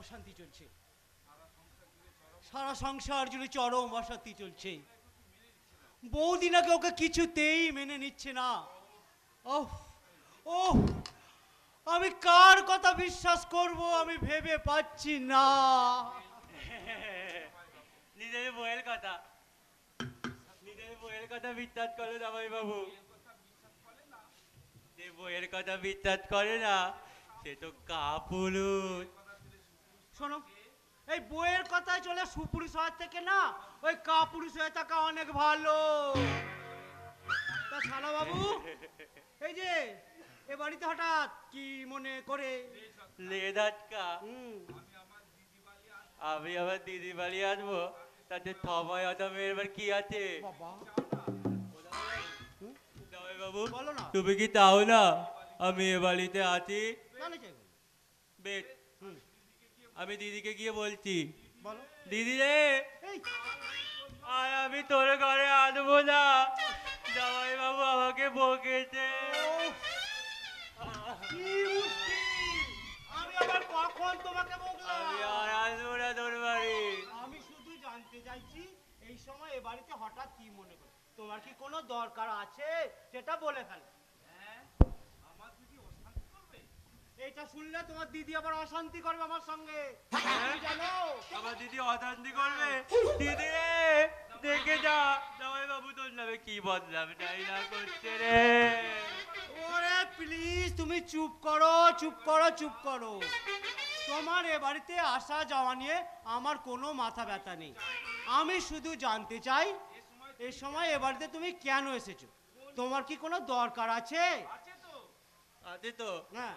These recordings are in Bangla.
অশান্তি চলছে, সারা সংসার জুড়ে চরম অশান্তি চলছে। বহুদিন আগে ওকে কিছুতেই মেনে নিচ্ছে না। ওহ ওহ, আমি কার কথা বিশ্বাস করব আমি ভেবে পাচ্ছি না। নিজের বইয়ের কথা, নিজের বইয়ের কথা বিশ্বাস করো জামাই বাবু। যে বইয়ের কথা বিশ্বাস করে না সে তো কাপুরুষ। শোনো, এই বইয়ের কথায় চলে সুপুরুষ হওয়ার থেকে না ওই কাপুরুষ হয়ে থাকা অনেক ভালো। তা শালা বাবু, এই যে এ বাড়িতে হঠাৎ কি মনে করে? লেদাটকা আমি আমার দিদি বাড়ি আসবো, তাতে সময় অত এবার কি আছে? বাবা জামাই বাবু বলো না। তুমি কি তাও না আমি এ বাড়িতে আছি? বেশ, আমি দিদিকে গিয়ে বলছি, বলো দিদি রে এই আর আমি তোর ঘরে আসবো না, জামাই বাবু আমাকে বকেছে। কি মুশকিল! আমি আবার কখন তোমাকে বললাম? আমি আর আসবো না তোর বাড়ি। আমি শুধু জানতে চাইছি এই সময় এ বাড়িতে হঠাৎ কি মনে করে? তোমার কি কোনো দরকার আছে সেটা বলে ফেলো। আমার দিদি অশান্তি করবে? এইটা শুনলে তোমার দিদি আবার অশান্তি করবে আমার সঙ্গে, তুমি জানো? আমার দিদি অশান্তি করবে? দিদি রে দেখে যা, জামাই বাবু তোর নামে কি বদনাম ডাইনা করছে রে। ওরে প্লিজ তুমি চুপ করো, চুপ করো, চুপ করো। তোমার এ বাড়িতে আসা যাওয়া নিয়ে আমার কোনো মাথা ব্যথা নেই। আমি শুধু জানতে চাই এই সময় এ বাড়িতে তুমি কেন এসেছো? তোমার কি কোনো দরকার আছে? আছে তো। হ্যাঁ,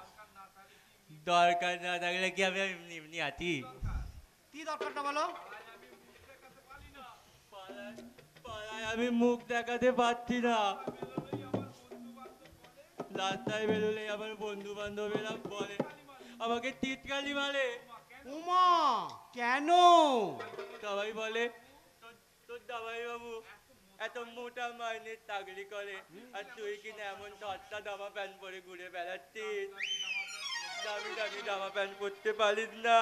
দরকার না থাকলে কি আমি এমনি এমনি আছি? কি দরকারটা বলো। পাড়ায় আমি মুখ দেখাতে পারছি না, রাস্তায় বেরোলে আমার বন্ধু বান্ধবেরা বলে আমাকে টিটকালি মারে। উমা, কেন? সবাই বলে তোর জামাই বাবু এত মোটা মাইনের চাকরি করে আর তুই কিনা এমন সস্তা জামা প্যান্ট পরে ঘুরে বেড়াচ্ছিস, দামি দামি জামা প্যান্ট পরতে পারিস না।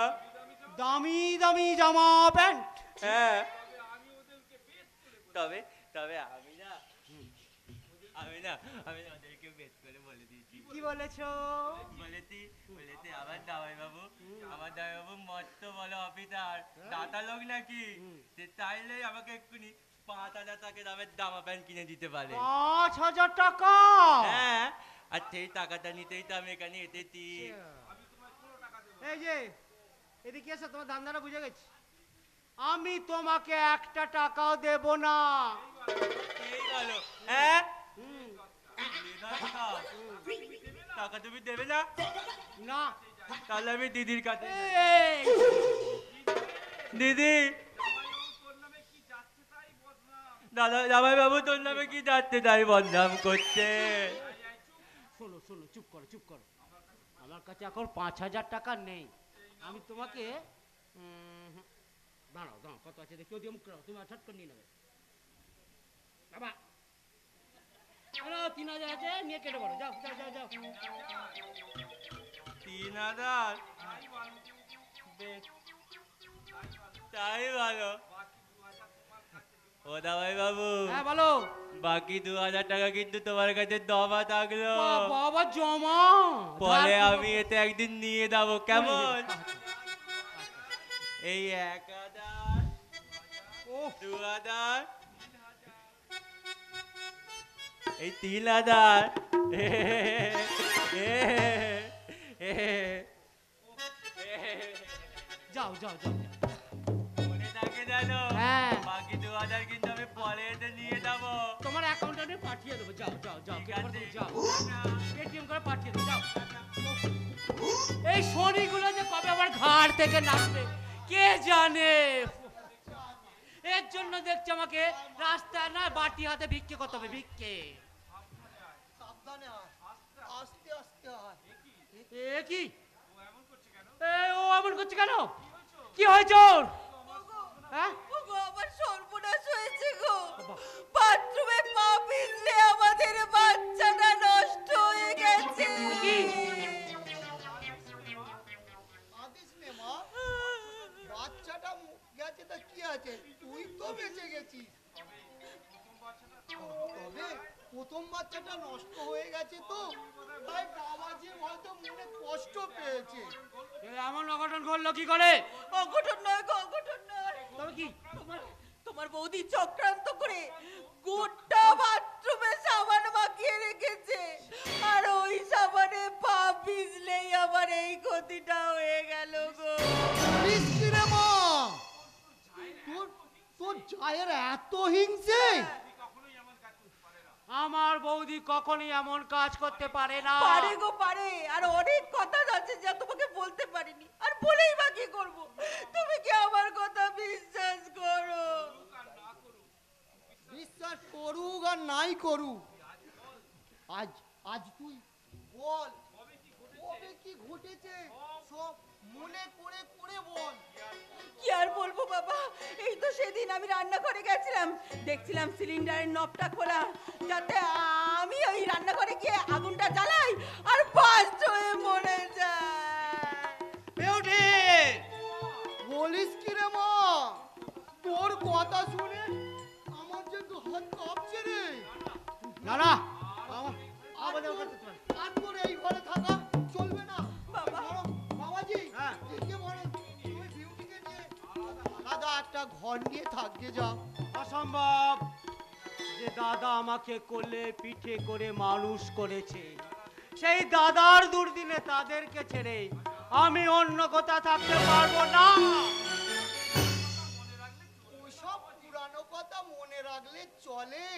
দামি দামি জামা প্যান্ট? হ্যাঁ, তবে তবে আমি না ওদেরকে বেশ করে বলে দিয়েছি। কি বলেছো? বলেছি আমার জামাই বাবু মস্ত বড় অফিসার, দাতা লোক নাকি, সে চাইলেই আমাকে এক্ষুনি 5,000 টাকা দামের জামা প্যান্ট কিনে দিতে পারে। 5,000 টাকা? হ্যাঁ, আর সেই টাকাটা নিতেই তো আমি এখানে এসেছি। এই যে এদিকে এসো, তোমার ধান্দাটা বুঝে গেছি। আমি তোমাকে একটা টাকাও দেব না। এই গেল। হ্যাঁ, টাকা তুমি দেবে না? না। তাহলে আমি দিদির কাছে এই, দিদি, দাদা জামাই বাবু তোর নামে কি যাচ্ছে তাই বদনাম করছে। শোনো শোনো, চুপ করো চুপ করো। আমার কাছে এখন 5,000 টাকা নেই। আমি তোমাকে দাঁড়াও দাঁড়াও, কত আছে দেখি, ওদিকে মুখ করো, তুমি ছট করে নিয়ে নেবে। বাবা 3,000 আছে, নিয়ে কেটে পড়ো, যাও যাও যাও যাও। 3,000? তাই ভালো। ও দামাই বাবু, হ্যাঁ বলো। বাকি 2,000 টাকা কিন্তু তোমার কাছে জমা থাকলো। বাবা জমা? পরে আমি এতে একদিন নিয়ে যাবো, কেমন? এই 1,000, 2,000, এই 3,000। যাও যাও যাও। মনে থাকে জানো? হ্যাঁ। বাকি 2,000 কিন্তু আমি পরে এতে নিয়ে যাবো। তোমার অ্যাকাউন্টে আমি পাঠিয়ে দেবো, যাও যাও যাও, ঠিক আছে। যাও পেটিএম করে পাঠিয়ে দেবো, যাও। এই শনিগুলো যে কবে আবার ঘাড় থেকে নামবে কে জানে। এর জন্য দেখছি আমাকে রাস্তায় না বাটি হাতে ভিক্ষে করতে হবে, ভিক্ষে। সাবধানে আয়, আস্তে আস্তে আয়। এ কি ও এমন করছে কেন? কি হয়েছে ওর? হ্যাঁ, আমার সর্বনাশ হয়েছে গো। বাথরুমে পা পিছলে আমাদের বাচ্চাটা নষ্ট হয়ে গেছে। কি? আদিস নে মা, আছে তা কি আছে, তুই তো বেঁচে গেছিস। তবে প্রথম বাচ্চাটা নষ্ট হয়ে গেছে তো, তাই বাবাজি হয়তো মনে কষ্ট পেয়েছে। এমন অঘটন ঘটলো কি করে? অঘটন নয় গো, অঘটন নয়। তবে কি? তোমার বৌদি চক্রান্ত করে গোটা বাথরুমে সাবান মাখিয়ে রেখেছে, আর ওই সাবানে পা ভিজলেই আমার এই ক্ষতিটা হয়ে গেল গো। বলিস কি রে মা, তোর জায়ের এত হিংসে? আমার বৌদি কখনই এমন কাজ করতে পারে না। পারে গো পারে, আর অনেক কথা আছে যা তোমাকে বলতে পারিনি, আর বলেই বা কি করবো। তুমি কি আমার কথা বিশ্বাস করো? বিশ্বাস করুক আর নাই করুক, আজ আজ তুই বল কবে কি ঘটেছে, সব মনে করে করে বল। কি আর বলবো বাবা, এই তো সেদিন আমি রান্নাঘরে গেছিলাম, দেখছিলাম সিলিন্ডারের নবটা খোলা, যাতে আমি ওই রান্নাঘরে গিয়ে আগুনটা জ্বালাই আর বাস্ট হয়ে মরে যায়। বিউটি! বলিস কি রে মা, তোর কথা শুনে আমার যে হাত কাঁপছে রে। না না, আমাদের কাছে চল। আর তোর এই ঘরে থাকা চলবে না বাবা। বরং বাবাজি, হ্যাঁ। একে বরং তুমি বিউটিকে নিয়ে আলাদা একটা ঘর নিয়ে থাকতে যাও। অসম্ভব। যে দাদা আমাকে কোলে পিঠে করে মানুষ করেছে, সেই দাদার দুর্দিনে তাদেরকে ছেড়ে আমি অন্য কোথাও থাকতে পারবো না। ওইসব পুরানো কথা মনে রাখলে চলে?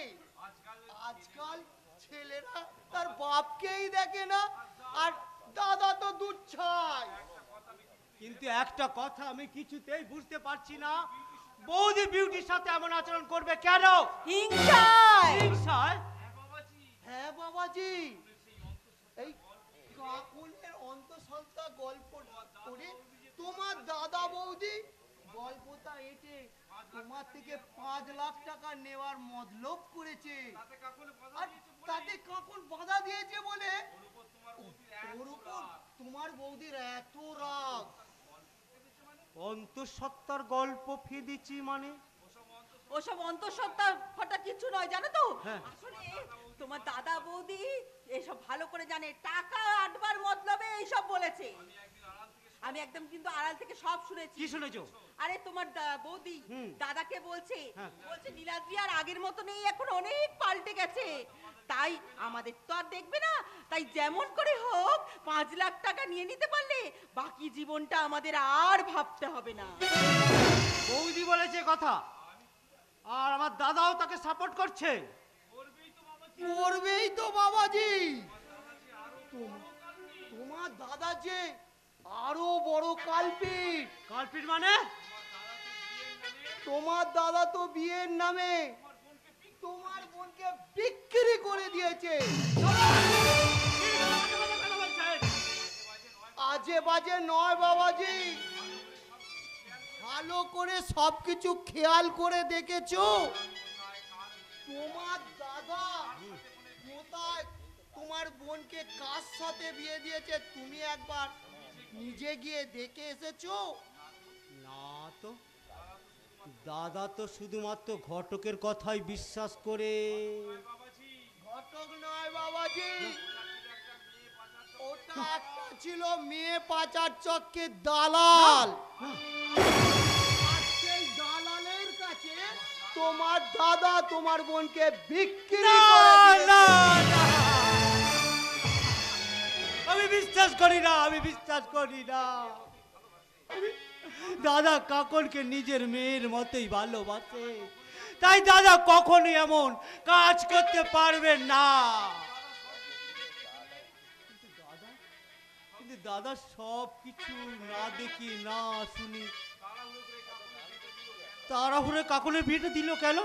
আজকাল ছেলেরা তার বাপকেই দেখে না, আর দাদা তো দূর ছাই। কিন্তু একটা কথা আমি কিছুতেই বুঝতে পারছি না, বৌদি বিউটির সাথে এমন আচরণ করবে কেন? হিংসায়। হিংসায়? হ্যাঁ বাবাজি, এই কাকুনের অন্তঃসত্ত্বা গল্প করে তোমার দাদা বৌদি গল্পটা এঁটে তোমার থেকে 5 লাখ টাকা নেওয়ার মতলব করেছে। আর তাতে কাকুন বাধা দিয়েছে বলে ওর উপর তোমার বৌদির এত রাগ। অন্তঃসত্ত্বার গল্প ফেদিছি মানে? ওসব অন্তঃসত্ত্বা ফটা কিছু নয় জানো তো। হ্যাঁ। আসলে তোমার দাদা বৌদি এসব ভালো করে জানে, টাকা আটবার মতলবে এইসব বলেছে। আমি একদম কিন্তু আড়াল থেকে সব শুনেছি। কি শুনেছো? আরে তোমার বৌদি হুম। দাদাকে বলছে, হ্যাঁ। বলছে নীলাদ্রি আর আগের মতো নেই, এখন অনেক পাল্টে গেছে, তাই আমাদের তো আর দেখবে না, তাই যেমন করে হোক 5 লাখ টাকা নিয়ে নিতে পারলে বাকি জীবনটা আমাদের আর ভাবতে হবে না। বৌদি বলেছে কথা, আর আমার দাদাও তাকে সাপোর্ট করছে। করবেই তো বাবাজি, তোমার দাদা যে আরো বড় কালপিট। কালপিট মানে? তোমার দাদা তো বিয়ের নামে তোমার বোনকে বিক্রি করে দিয়েছে। আজে বাজে নয় বাবাজি, ভালো করে সবকিছু খেয়াল করে দেখেছো? তোমার দাদা কোথায় তোমার বোনকে কার সাথে বিয়ে দিয়েছে তুমি একবার নিজে গিয়ে দেখে এসেছো? না তো, দাদা তো শুধুমাত্র ঘটকের কথাই বিশ্বাস করে। ঘটক নয় বাবাজি, ওটা একটা ছিল মেয়ে পাচার চক্রের দালাল। আর সেই দালালের কাছে তোমার দাদা তোমার বোনকে বিক্রি করে দিয়েছে। আমি বিশ্বাস করি না, আমি বিশ্বাস করি না। দাদা কাকনকে নিজের মেয়ের মতোই ভালোবাসে, তাই দাদা কখনোই এমন কাজ করতে পারবে না। কিন্তু দাদা সব কিছু না দেখি না শুনি তাড়াহুড়ো কাকনের বিয়েটা দিল কেন?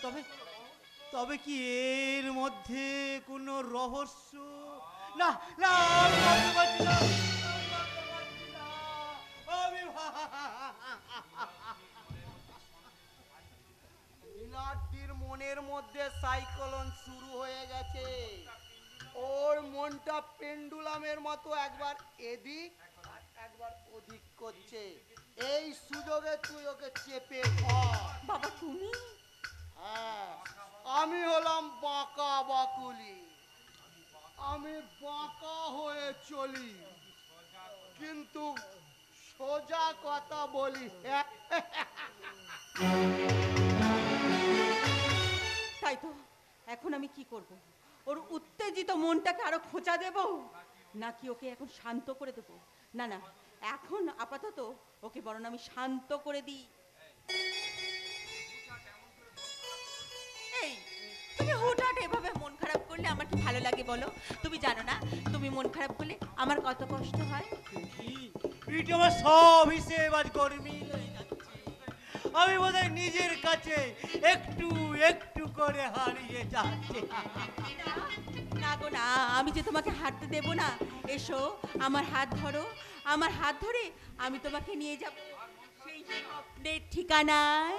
তবে তবে কি এর মধ্যে কোনো রহস্য? না না, আমি ভাবতে পারছি না, নীলাদ্রির মনের মধ্যে সাইক্লোন শুরু হয়ে গেছে। ওর মনটা পেন্ডুলামের মতো একবার এদিক আর একবার ওদিক করছে। এই সুযোগে তুই ওকে চেপে ধর। বাবা তুমি হ্যাঁ, আমি হলাম বাঁকা বাকুলি, আমি বাঁকা হয়ে চলি কিন্তু সোজা কথা বলি। তাই তো এখন আমি কি করব? ওর উত্তেজিত মনটাকে আরো খোঁচা দেব নাকি ওকে এখন শান্ত করে দেব? না না, এখন আপাতত ওকে বরং আমি শান্ত করে দিই। এই তুমি হুটহাট এভাবে মন খারাপ করলে আমার কি ভালো লাগে বলো? তুমি জানো না তুমি মন খারাপ করলে আমার কত কষ্ট হয়? পিঠে আমার সব হিসেব আজ গরমিল হয়ে যাচ্ছে। আমি বোধহয় নিজের কাছে একটু একটু করে হারিয়ে যাচ্ছে। না গো না, আমি যে তোমাকে হাঁটতে দেব না। এসো আমার হাত ধরো, আমার হাত ধরে আমি তোমাকে নিয়ে যাব সেই স্বপ্নের ঠিকানায়।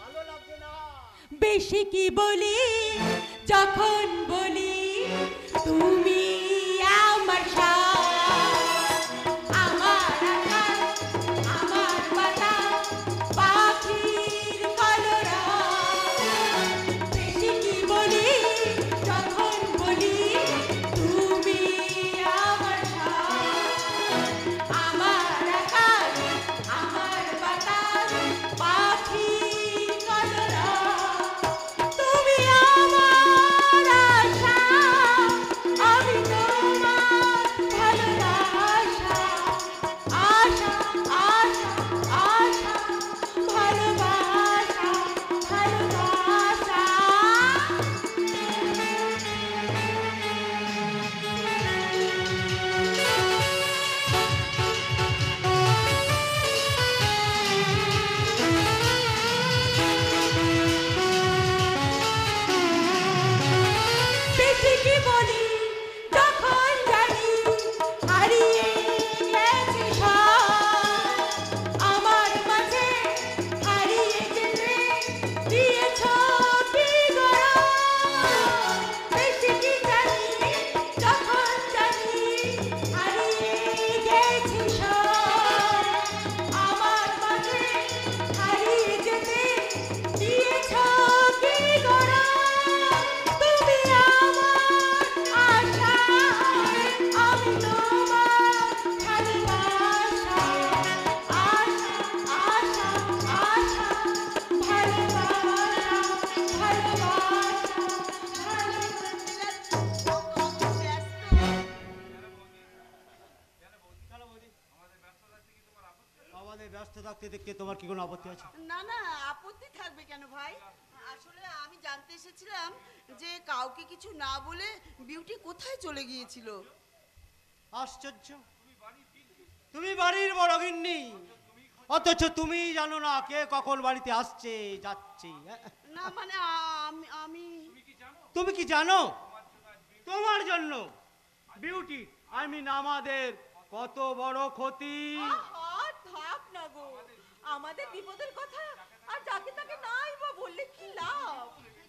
ভালো লাগছে না। বেশি কি বলি যখন বলি তুমি আমার সাথ, আমার আকাশ, আমার বাতাস, পাখির কলরব। বেশি কি বলি যখন বলি তুমি আমার সাথ, আমার আকাশ, আমার বাতাস, পাখির কলরব। তুমি আমার আশা, আমি তোমার ভালোবাসা। আশা আশা আশা, ভালোবাসা ভালোবাসা। বেশি কি বলি যখন জানি হারিয়ে গেছে সব, আমার মাঝে হারিয়ে যেতে দিয়েছ কি গরম। বেশি কি জানি যখন জানি হারিয়ে গেছে সব, আমার মাঝে হারিয়ে যেতে দিয়েছ কি গরম। তুমি আমার আশা, আমি তোমার ভালোবাসা। আশা আশা আশা, ভালোবাসা আমাদের ব্যস্ত থাকতে দেখতে তোমার কি কোনো আপত্তি আছে? না না, আপত্তি থাকবে কেন ভাই? আসলে আমি জানতে এসেছিলাম যে কাউকে কিছু না বলে বিউটি কোথায় চলে গিয়েছিল। আশ্চর্য, তুমি বাড়ির বড় গিন্নি, অথচ তুমি জানো না কে কখন বাড়িতে আসছে যাচ্ছে। না মানে আমি আমি তুমি কি জানো তোমার জন্য বিউটি আই মিন আমাদের কত বড় ক্ষতি। আহা, থাক না গো, আমাদের বিপদের কথা আর যাকে তাকে নাই বা বললে কি লাভ?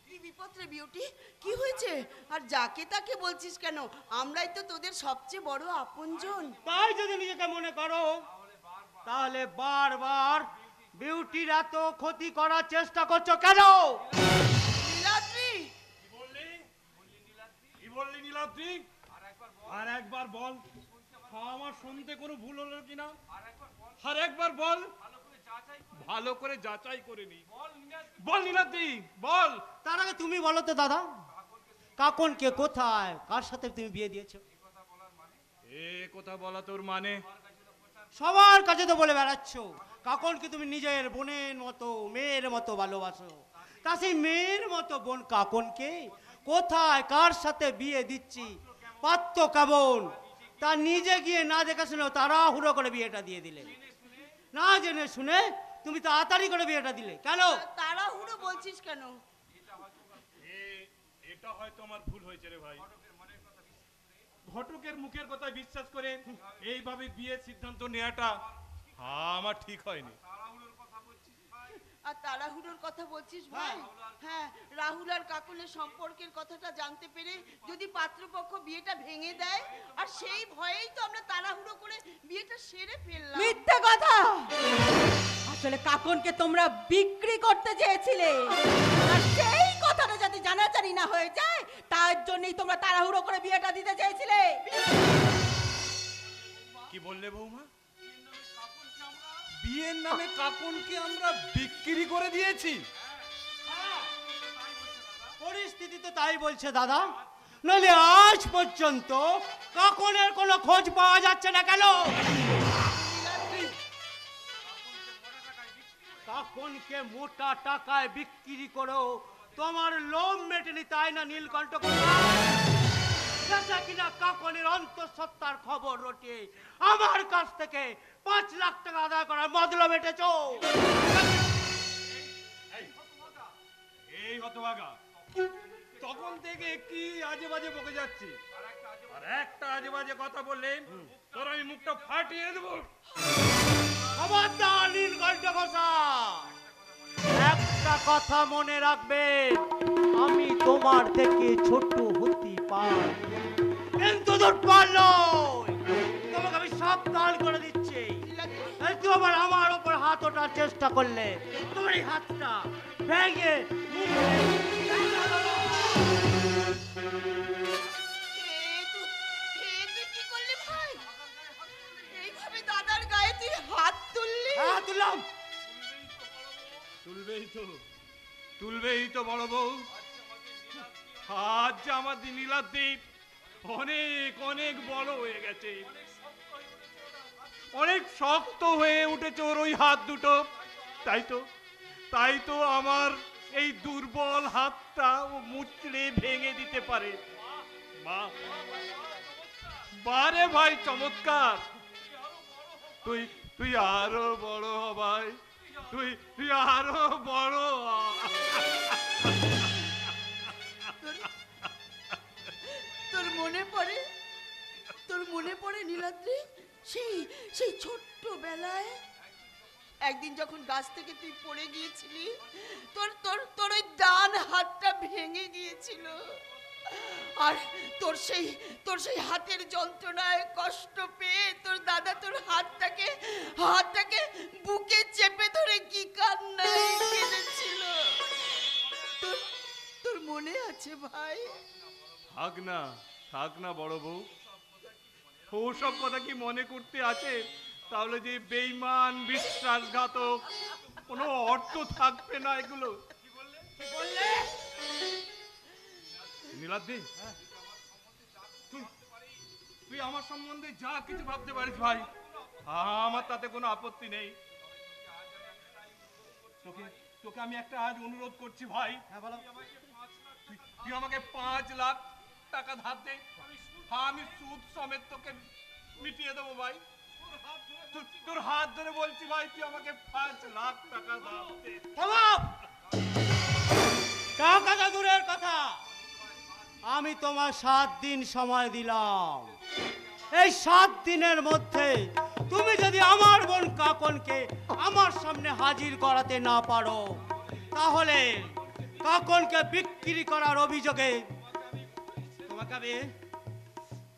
কি বিপদ রে বিউটি, কি হয়েছে? আর যাকে তাকে বলছিস কেন? আমরাই তো তোদের সবচেয়ে বড় আপনজন। তাই যদি নিজেকে মনে করো তাহলে বারবার বিউটির এত ক্ষতি করার চেষ্টা করছো কেন? নীলাদ্রি, কি বললি নীলাদ্রি? আর একবার বল, আমার শুনতে কোনো ভুল হলো কিনা? আর একবার বল, ভালো করে যাচাই করে নি। বল নীলাদ্রি বল। তার আগে তুমি বলো তো দাদা, কাকনকে কোথায় কার সাথে তুমি বিয়ে দিয়েছো? এ কথা বলা তোর মানে? সবার কাছে তো বলে বেড়াচ্ছ কাকনকে তুমি নিজের বোনের মতো মেয়ের মতো ভালোবাসো, তা সেই মেয়ের মতো বোন কাকনকে কোথায় কার সাথে বিয়ে দিচ্ছি পাত্র কেমন তা নিজে গিয়ে না দেখা শুনে তাড়াহুড়ো করে বিয়েটা দিয়ে দিলে। না জেনে শুনে তুমি তাড়াতাড়ি করে বিয়েটা দিলে কেন? তাড়াহুড়ো বলছিস কেন? এটা হয়তো আমার ভুল হয়েছে রে ভাই। ঘটকের মুখের কথা বিশ্বাস করে এইভাবে বিয়ের সিদ্ধান্ত নেওয়াটা আমার ঠিক হয়নি। আর তাড়াহুড়োর কথা বলছিস ভাই? হ্যাঁ, রাহুল আর কাকনের সম্পর্কের কথাটা জানতে পেরে যদি পাত্রপক্ষ বিয়েটা ভেঙে দেয়, আর সেই ভয়েই তো আমরা তাড়াহুড়ো করে বিয়েটা সেরে ফেললাম। মিথ্যে কথা, কাকনকে তোমরা বিক্রি করতে চেয়েছিলে, আর সেই কথাটা যাতে জানাজানি না হয়ে যায় তার জন্যই তোমরা তাড়াহুড়ো করে বিয়েটা দিতে চেয়েছিলে। কি বললে বৌমা? বিয়ের নামে কাকনকে আমরা বিক্রি করে দিয়েছি? পরিস্থিতি তো তাই বলছে দাদা, নইলে আজ পর্যন্ত কাকনের কোনো খোঁজ পাওয়া যাচ্ছে না কেন? কাকনকে মোটা টাকায় বিক্রি করো তোমার লোম মেটেনি, তাই না নীলকণ্ঠ কিনা কাকনের অন্তঃসত্ত্বার খবর রটিয়ে আমার কাছ থেকে 5 লাখ টাকা আদায় করার মতলব এটেছো? এই হতভাগা, তখন থেকে কি আজে বাজে বকে যাচ্ছি, আর একটা আজে বাজে কথা বললে তোর আমি মুখটা ফাটিয়ে দেবো। খবরদার নীলকণ্ঠ ঘোষা, একটা কথা মনে রাখবে, আমি তোমার থেকে ছোট হতে পারি কিন্তু দুর্বল নই। তোমাকে আমি সাবধান করে দিচ্ছি, তুই আবার আমার ওপর হাত ওঠার চেষ্টা করলে তোমার এই হাতটা ভেঙে কি করলি ভাই? এইভাবে দাদার গায়ে তুই হাত তুললি? হ্যাঁ তুললাম। তুলবেই তো বড় বউ। আজ আমাদের নীলাদ্বীপ অনেক অনেক বড় হয়ে গেছে, অনেক শক্ত হয়ে উঠেছে ওর ওই হাত দুটো। তাই তো আমার এই দুর্বল হাতটা ও মুচড়ে ভেঙে দিতে পারে। বারে ভাই চমৎকার, তুই আরো বড় হ ভাই, তুই আরো বড় হ। তোর মনে পড়ে নীলাদ্রি, সেই ছোট্ট বেলায় একদিন যখন গাছ থেকে তুই পড়ে গিয়েছিলি, তোর ওই ডান হাতটা ভেঙে গিয়েছিল, আর তোর সেই হাতের যন্ত্রণায় কষ্ট পেয়ে তোর দাদা তোর হাতটাকে বুকে চেপে ধরে কি কান্নায় কেঁদেছিল। তোর মনে আছে ভাই? থাক না বড় বউ, ওসব কথা কি মনে করতে আছে? তাহলে যে বেঈমান বিশ্বাসঘাতক, কোনো অর্থ থাকবে না এগুলো। নীলাদ্রি, তুই আমার সম্বন্ধে যা কিছু ভাবতে পারিস ভাই, আমার তাতে কোনো আপত্তি নেই। তোকে আমি একটা আজ অনুরোধ করছি ভাই। তুই আমাকে 5 লাখ টাকা ধার দে, আমি সুদ সমেত তোকে মিটিয়ে দেবো ভাই। তোর হাত ধরে বলছি ভাই, তুই আমাকে 5 লাখ টাকা ধার দে। টাকা দূরের কথা, আমি তোমার 7 দিন সময় দিলাম। এই 7 দিনের মধ্যে তুমি যদি আমার বোন কাকনকে আমার সামনে হাজির করাতে না পারো, তাহলে কাকনকে বিক্রি করার অভিযোগে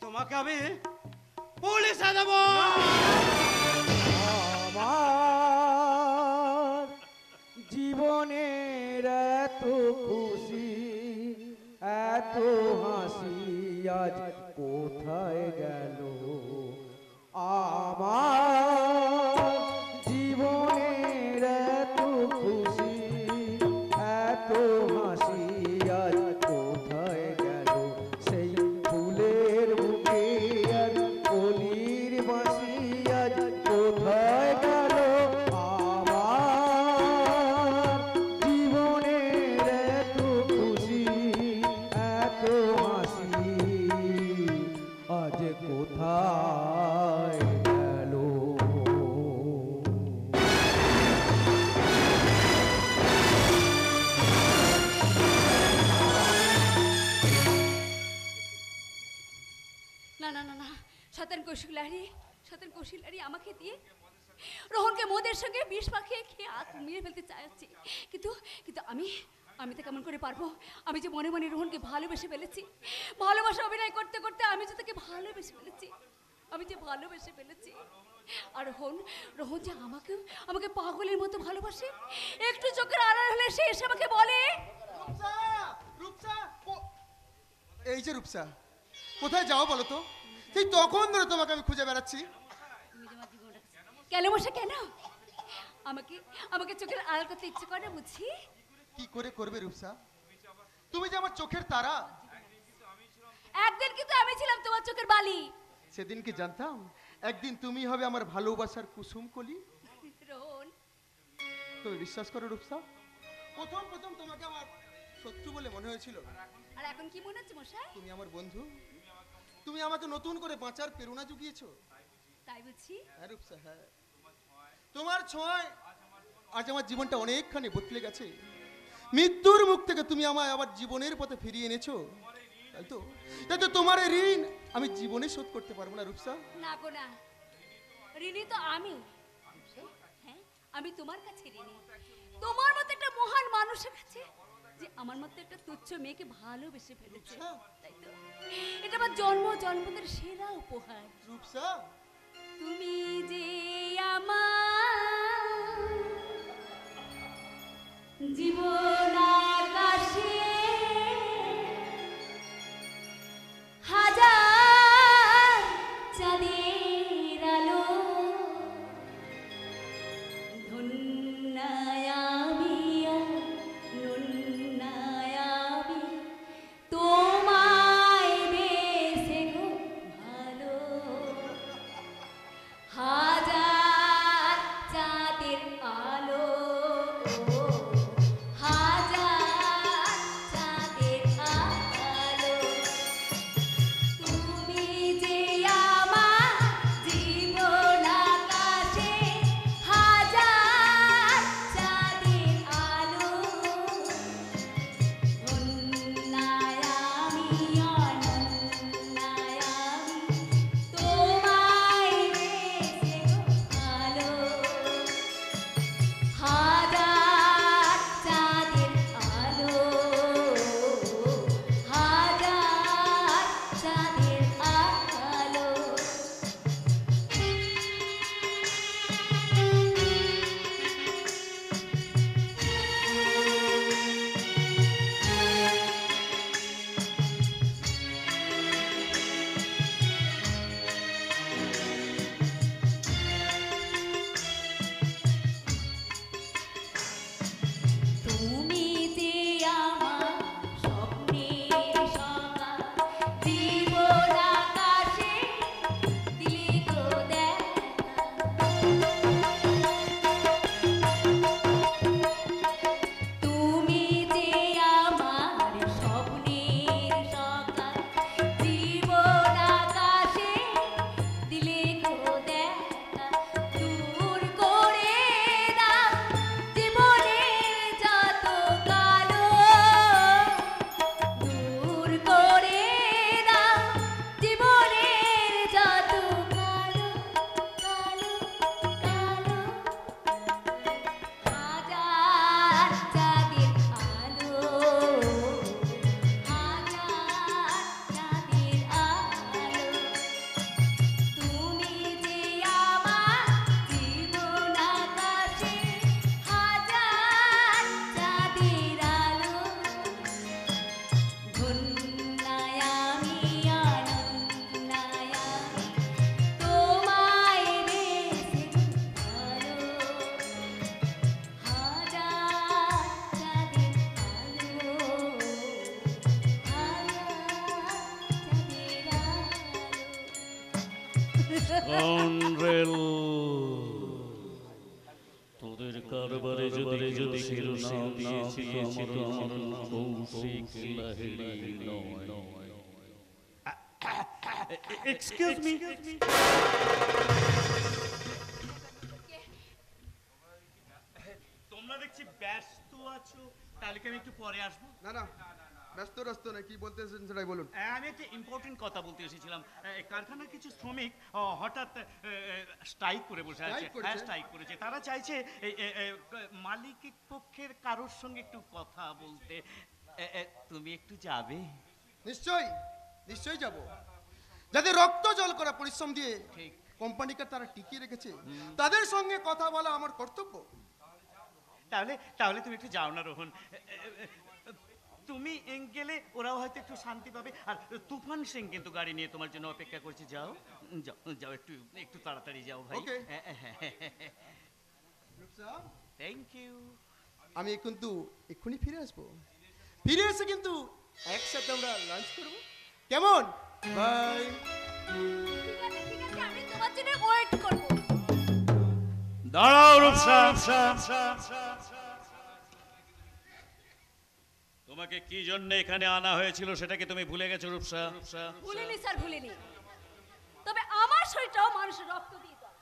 তোমাকে আমি পুলিশে দেব। আমার জীবনের এত খুশি, এত হাসি আজ কোথায় গেল? আমার জীবনের এত খুশি, এত হাসি আজ কোথায় গেল? সেই ফুলের বুকে আর কলির বাঁশি আজ কোথায় গেল? আমার জীবনের এত খুশি, এত হাসি আজ কোথায় গেল? না না না না, শয়তান কৌশলারি আমাকে দিয়ে রোহনকে মদের সঙ্গে বিষ মাখিয়ে খেয়ে মেরে ফেলতে চাইছি, কিন্তু কিন্তু আমি তো কেমন করে পারবো? আমি যে মনে মনে রোহনকে ভালোবেসে ফেলেছি, ভালোবাসা অভিনয় করতে করতে আমি যে তাকে ভালোবেসে ফেলেছি। আর রোহন রোহন যে আমাকে আমাকে পাগলের মতো ভালোবাসে, একটু চোখের আড়াল হলে সে এসে আমাকে বলে, রূপসা, রূপসা, এই যে রূপসা, কোথায় যাও বলো তো? সেই তখন ধরে তোমাকে আমি খুঁজে বেড়াচ্ছি। তুমি তোমার জীবনটা কেন বসে কেন আমাকে আমাকে চোখের আড়াল করতে ইচ্ছে করে বুঝি? কি করে করবে রূপসা? তুমি যে আমার চোখের তারা। একদিন কিন্তু আমি ছিলাম তোমার চোখের বালি। সেদিন কি জানতাম একদিন তুমি হবে আমার ভালোবাসার কুসুম কলি? রোহন, তুমি বিশ্বাস করো রূপসা, প্রথম প্রথম তোমাকে আমার শত্রু বলে মনে হয়েছিল। আর এখন কি মনে হচ্ছে মশাই? তুমি আমার বন্ধু, তুমি আমাকে নতুন করে বাঁচার প্রেরণা জুগিয়েছো। তাই বুঝি? হ্যাঁ রূপসা, হ্যাঁ। তোমার ছোঁয়ায় আজ আমার জীবনটা অনেকখানি বদলে গেছে। মৃত্যুর মুখ থেকে তুমি আমায় আবার জীবনের পথে ফিরিয়ে এনেছো। তাই তো তোমার এই ঋণ আমি জীবনে শোধ করতে পারবো না রূপসা। না গো না, ঋণী তো আমি। হ্যাঁ, আমি তোমার কাছে ঋণী, তোমার মতো একটা মহান মানুষের কাছে, যে আমার মতো একটা তুচ্ছ মেয়েকে ভালোবেসে ফেলেছে। তাই তো এটা আমার জন্ম জন্মদের সেরা উপহার। রূপসা, তুমি যে আমার জীবন আকাশে হাজার চাঁদের আলো, ধন্যায় আমি ধন্যায় আমি তোমায় বেসে গো ভালো। হাজার চাঁদের আলো, হাজার চাঁদের আলো, তুমি যে আমার জীবন আকাশে হাজার চাঁদের আলো, ধন্যায় আমি অনন্যায় আমি তোমায় বেসে গো ভালো। হাজার চাঁদের আলো, হাজার চাঁদের আলো। তুমি যে আমার স্বপ্নের সকাল, জীবন আকাশে দিলে গো দেখা। তুমি যে আমার স্বপ্নের সকাল, জীবন আকাশে দিলে গো দেখা। দূর করে দাও জীবনের যত কালো, দূর করে দাও জীবনের যত কালো, কালো, কালো। হাজার চাঁদের আলো, হাজার চাঁদের আলো, তুমি যে আমার জীবন আকাশে হাজার চাঁদের আলো, ধন্যায় আমি অনন্যায় আমি তোমায় বেসে ভালো। হাজার চাঁদের আলো, হাজার চাঁদের আলো। স্কাউন্ড্রেল, তোদের কারবারে যদি শিরোনাম দিয়েছি তো আমার নাম কৌশিক লাহিড়ী নয়। এক্সকিউজ মি, তোমরা দেখছি ব্যস্ত আছো, তাহলে কি আমি একটু পরে আসবো? না না, ব্যস্ত রাস্ত না, কি বলতে এসেছেন সেটাই বলুন। আমি একটা ইম্পর্টেন্ট কথা বলতে এসেছিলাম। কারখানার কিছু শ্রমিক হঠাৎ স্ট্রাইক করে বসে আছে। Strike করেছে? হ্যাঁ, স্ট্রাইক করেছে। তারা চাইছে মালিক পক্ষের কারোর সঙ্গে একটু কথা বলতে। তুমি একটু যাবে? নিশ্চয়ই নিশ্চয়ই যাব। যাদের রক্ত জল করা পরিশ্রম দিয়ে ঠিক। কোম্পানিকে তারা টিকিয়ে রেখেছে, তাদের সঙ্গে কথা বলা আমার কর্তব্য। তাহলে তাহলে তুমি একটু যাও না রোহন, তুমি গেলে ওরাও হয়তো একটু শান্তি পাবে। আর তুফান সিং কিন্তু গাড়ি নিয়ে তোমার জন্য অপেক্ষা করছে, যাও যাও যাও, একটু একটু তাড়াতাড়ি যাও ভাই। Okay. Thank you. আমি কিন্তু এক্ষুনি ফিরে আসবো, ফিরে এসে কিন্তু একসাথে আমরা লাঞ্চ করবো, কেমন? বাই। ঠিক আছে, আমি তোমার জন্য ওয়েট করব। দাঁড়াও রূপসা, তোমাকে কি জন্য এখানে আনা হয়েছিল সেটা কি তুমি ভুলে গেছো রূপসা? ভুলিনি স্যার, ভুলিনি। তবে আমার শরীরটাও মানুষের রক্ত দিয়ে চলে,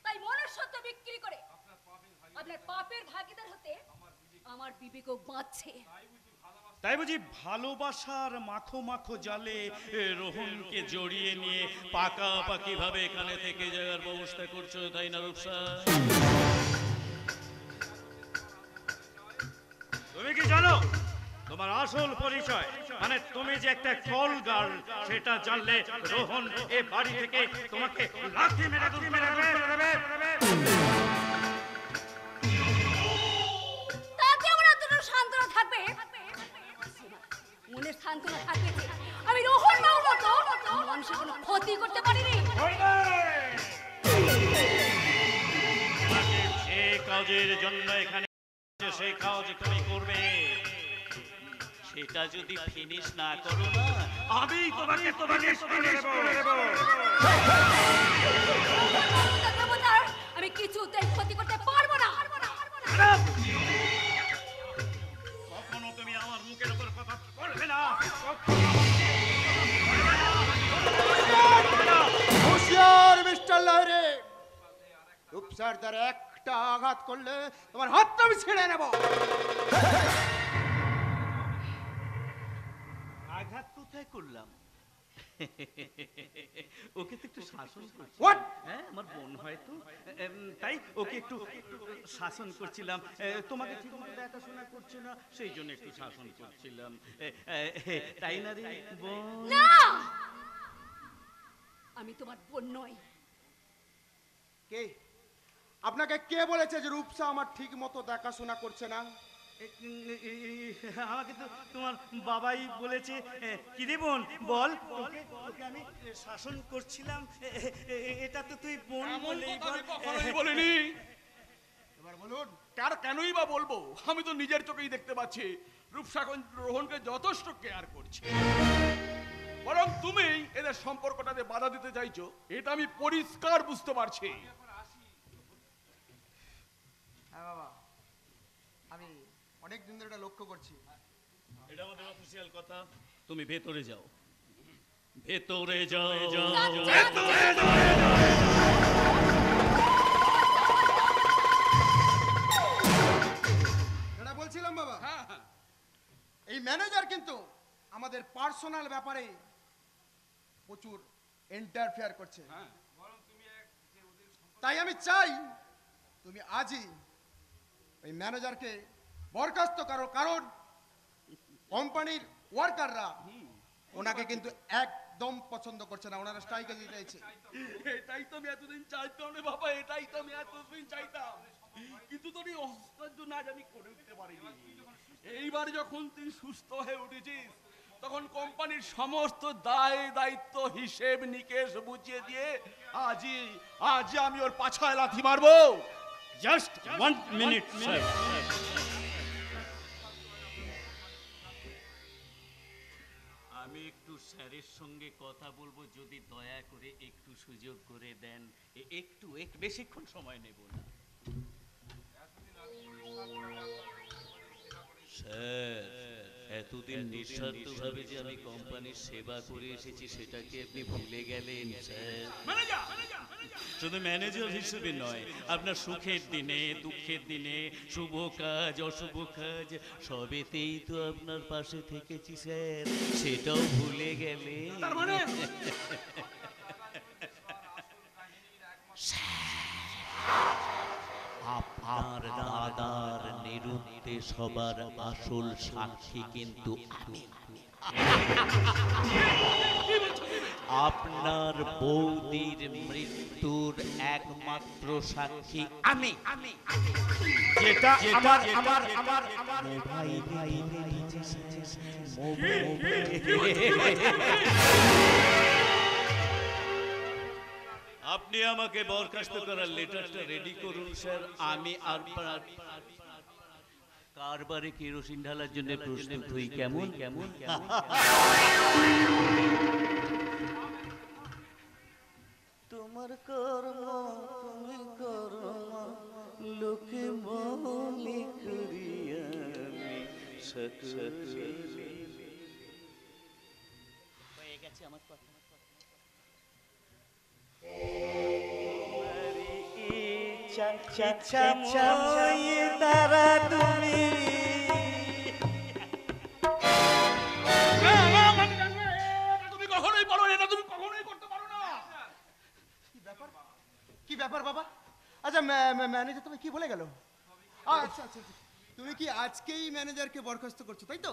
তাই মনুষ্যত্ব বিক্রি করে আপনার পাপের ভাগীদার হতে আমার বিবেকও বাঁচছে। তাই বুঝি ভালোবাসার মাখো মাখো জালে রোহনকে জড়িয়ে নিয়ে পাকাপাকি ভাবে এখানে থেকে যাওয়ার ব্যবস্থা করছো, তাই না রূপসা? তুমি কি জানো তোমার আসল পরিচয়? মানে তুমি যে একটা কল গার্ল, সেটা জানলে রোহন এ বাড়ি থেকে তোমাকে লাথি মেরে দূর মেরে দেবে। তাতে আমার এতটা সান্ত্বনা থাকবে, মনের সান্ত্বনা থাকবে যে আমি রোহন বাবুর মতো মানুষের কোনো ক্ষতি করতে পারিনি। যে কাজের জন্য এখানে সেই কাজ তুমি করবে, সেটা যদি ফিনিশ না করো না, আমি তোমাকে ফিনিশ করে দেব। আমি কিছুতেই ক্ষতি করতে পারবো না। কখনো তুমি আমার মুখের উপর কথা বলবে না। হুঁশিয়ার মিস্টার লাহিড়ী, রূপসার দ্বারা একটা আঘাত করলে তোমার হাতটা আমি ছেড়ে নেব। আঘাত কোথায় করলাম? ওকে তো একটু শাসন করছি। What? হ্যাঁ, আমার বোন হয়তো, তাই ওকে একটু শাসন করছিলাম। তোমাকে ঠিক মতো দেখাশোনা করছে না, সেই জন্য একটু শাসন করছিলাম, তাই না রে বোন? না, আমি তোমার বোন নই। কে আপনাকে কে বলেছে যে রূপসা আমার ঠিক মতো দেখাশোনা করছে না? আমাকে তো তোমার বাবাই বলেছে। কি রে বোন, বল, তোকে আমি শাসন করছিলাম, এটা তো তুই বোন বলেই বল। কখনোই বলিনি। এবার বলুন। কেনই বা বলবো? আমি তো নিজের চোখেই দেখতে পাচ্ছি রূপসা রোহনকে যথেষ্ট কেয়ার করছে। বরং তুমি এদের সম্পর্কটাতে বাধা দিতে চাইছো, এটা আমি পরিষ্কার বুঝতে পারছি। হ্যাঁ বাবা, আমি অনেক দিন ধরে এটা লক্ষ্য করছি। এটা আমাদের অফিসিয়াল কথা। তুমি ভেতরে যাও, ভেতরে যাও। এটা বলছিলাম বাবা, এই ম্যানেজার কিন্তু আমাদের পার্সোনাল ব্যাপারে প্রচুর ইন্টারফেয়ার করছে। তাই আমি চাই তুমি আজই ওই ম্যানেজারকে বরখাস্ত করো, কারণ কোম্পানির ওয়ার্কাররা ওনাকে কিন্তু একদম পছন্দ করছে না, ওনারা স্ট্রাইকে দিতে চাইছে। এটাই তো আমি এতদিন চাইতাম রে বাবা, এটাই তো আমি এতদিন চাইতাম, কিন্তু তোর এই অস্ত্র না আমি করে উঠতে পারিনি। এইবার যখন তুই সুস্থ হয়ে উঠেছিস, তখন কোম্পানির সমস্ত দায় দায়িত্ব হিসেব নিকেশ বুঝিয়ে দিয়ে আজই আমি ওর পাছায় লাথি মারবো। Just 1 minute sir. আমি একটু স্যারের সঙ্গে কথা বলবো, যদি দয়া করে একটু সুযোগ করে দেন। একটু বেশিক্ষণ সময় নেব না। স্যার, এতদিন নিঃস্বার্থভাবে যে আমি কোম্পানির সেবা করে এসেছি, সেটাকে আপনি ভুলে গেলেন স্যার। শুধু ম্যানেজার হিসেবে নয়, আপনার সুখের দিনে, দুঃখের দিনে, শুভ কাজ অশুভ কাজ সবেতেই তো আপনার পাশে থেকেছি স্যার, সেটাও ভুলে গেলে। তার মানে আপনার দাদার নিরুদ্দে সবার আসল সাক্ষী কিন্তু আমি। আপনার বৌদির মৃত্যুর একমাত্র সাক্ষী আমি যেটা আমার আমার আমার আমার আপনি আমাকে বরখাস্ত করার লেটারটা রেডি করুন স্যার। আমি আপনার কারবারে কেরোসিন ঢালার জন্য প্রস্তুত হই। কেমন কেমন তোমার কর্ম তুমি কর্ম লোকে মনে করি আমি হয়ে গেছে আমার কথা। তারা তুমি তুমি কখনোই পারো এটা, তুমি কখনোই করতে পারো না। কি ব্যাপার বাবা? আচ্ছা ম্যানেজার তুমি কি বলে গেল? আচ্ছা আচ্ছা আচ্ছা। তুমি কি আজকেই ম্যানেজারকে বরখাস্ত করছো তাই তো?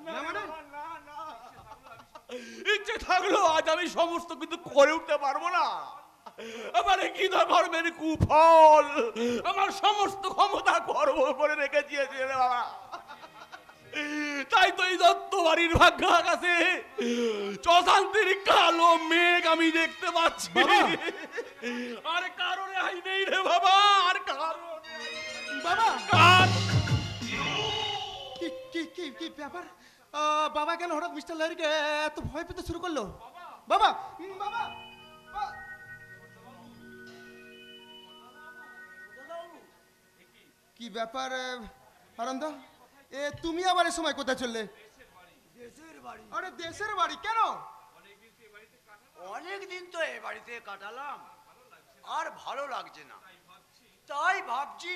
না মানে ইচ্ছে থাকলো আজ আমি সমস্ত কিন্তু করে উঠতে পারবো না। আমার কি ধর্মের কুফল, আমার সমস্ত ক্ষমতা গর্ব করে রেখে দিয়েছে রে বাবা। তাই তো এই দত্ত বাড়ির ভাগ্য কাছে চশান্তির কালো মেঘ আমি দেখতে পাচ্ছি। আর কারো রেহাই নেই রে বাবা, আর কারো বাবা কার কি কি কি কি ব্যাপার? বাবা কেন হঠাৎ মিস্টার লাহিড়ীকে এত ভয় পেতে শুরু করলো? বাবা বাবা কি ব্যাপার আনন্দা? তুমি আবার এ সময় কোথায় চললে? দেশের বাড়ি। আরে দেশের বাড়ি কেন? অনেক দিন তো এ বাড়িতে কাটালাম, আর ভালো লাগছে না, তাই ভাবছি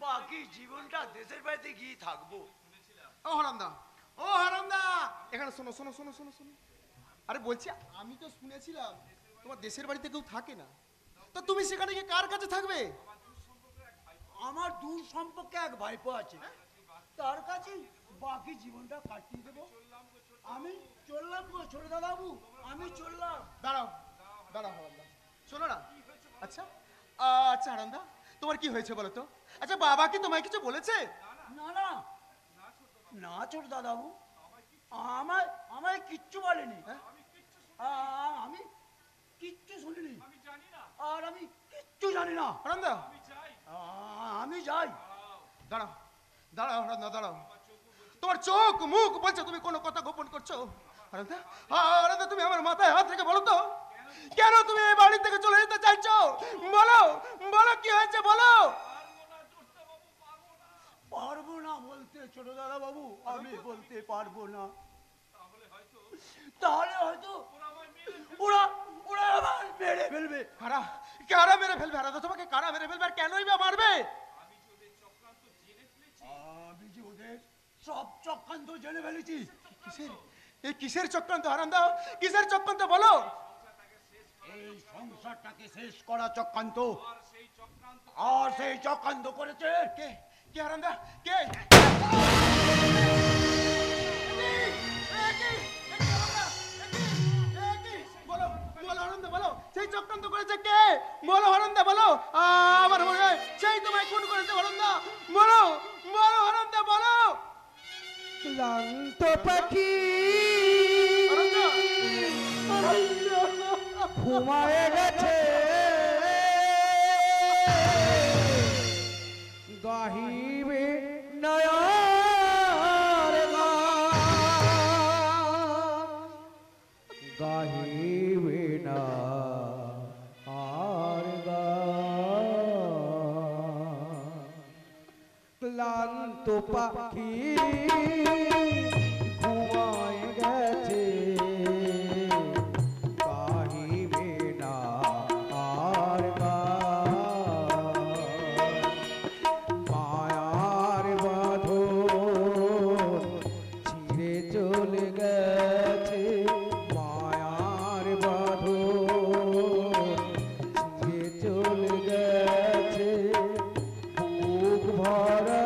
বাকি জীবনটা দেশের বাড়িতে গিয়ে থাকবো। ও হারামদা, ও হারামদা, এখানে শোনো শোনো শোনো শোনো শোনো। আরে বলছি আমি তো শুনেছিলাম তোমার দেশের বাড়িতে কেউ থাকে না, তো তুমি সেখানে গিয়ে কার কাছে থাকবে? আমার দূর সম্পর্কে এক ভাইপো আছে, তার কাছে বাকি জীবনটা কাটিয়ে দেবো। আমি চললাম গো ছোট দাদাবু, আমি চললাম। দাঁড়াও দাঁড়াও হারামদা, শোনো না। আচ্ছা আচ্ছা হারামদা, তোমার কি হয়েছে বলো তো? আচ্ছা বাবা কি তোমায় কিছু বলেছে? না না না ছোট দাদাবু, আমায় আমায় কিচ্ছু বলেনি। আমি কিচ্ছু শুনিনি, আর আমি কিচ্ছু জানি না। হারামদা আমি যাই। দাঁড়াও দাঁড়াও হারামদা দাঁড়াও, তোমার চোখ মুখ বলছে তুমি কোনো কথা গোপন করছো। হারামদা হারামদা, তুমি আমার মাথায় হাত রেখে বলো তো, কেন তুমি এই বাড়ি থেকে চলে যেতে চাইছো? বলো বলো কি হয়েছে বলো। পারবো না বলতে ছোট দাদা বাবু, আমি বলতে পারবো না। তাহলে হয়তো ওরা ওরা আমার মেরে ফেলবে। কারা মেরে ফেলবে? হারামদা তোমাকে কারা মেরে ফেলবে আর কেনই বা মারবে? আমি যে ওদের সব চক্রান্ত জেনে ফেলেছি। কিসের এই কিসের চক্রান্ত হারামদা? কিসের চক্রান্ত বলো? এই সংসারটাকে শেষ করা চক্রান্ত। আর সেই চক্রান্ত করেছে কে? কে হারামদা? কে? বলো বলো হারামদা বলো, সেই চক্রান্ত করেছে কে? বলো হারামদা বলো, আবার বলো সেই তোমায় খুন করেছে হারামদা, বলো বলো হারামদা বলো। ক্লান্ত পাখি ঘুমায়ে গেছে, গাহিবে নয়ার গাহিবে না আর ক্লান্ত পাখি ঘুমায় গেছে, গাহিবে না আর মায়ার বাঁধন ছিঁড়ে চলে গেছে, মায়ার বাঁধন ছিঁড়ে চলে গেছে, বুক ভরা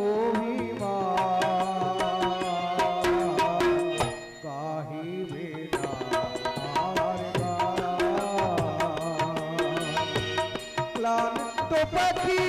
অভিমান ক্লান্ত পাখি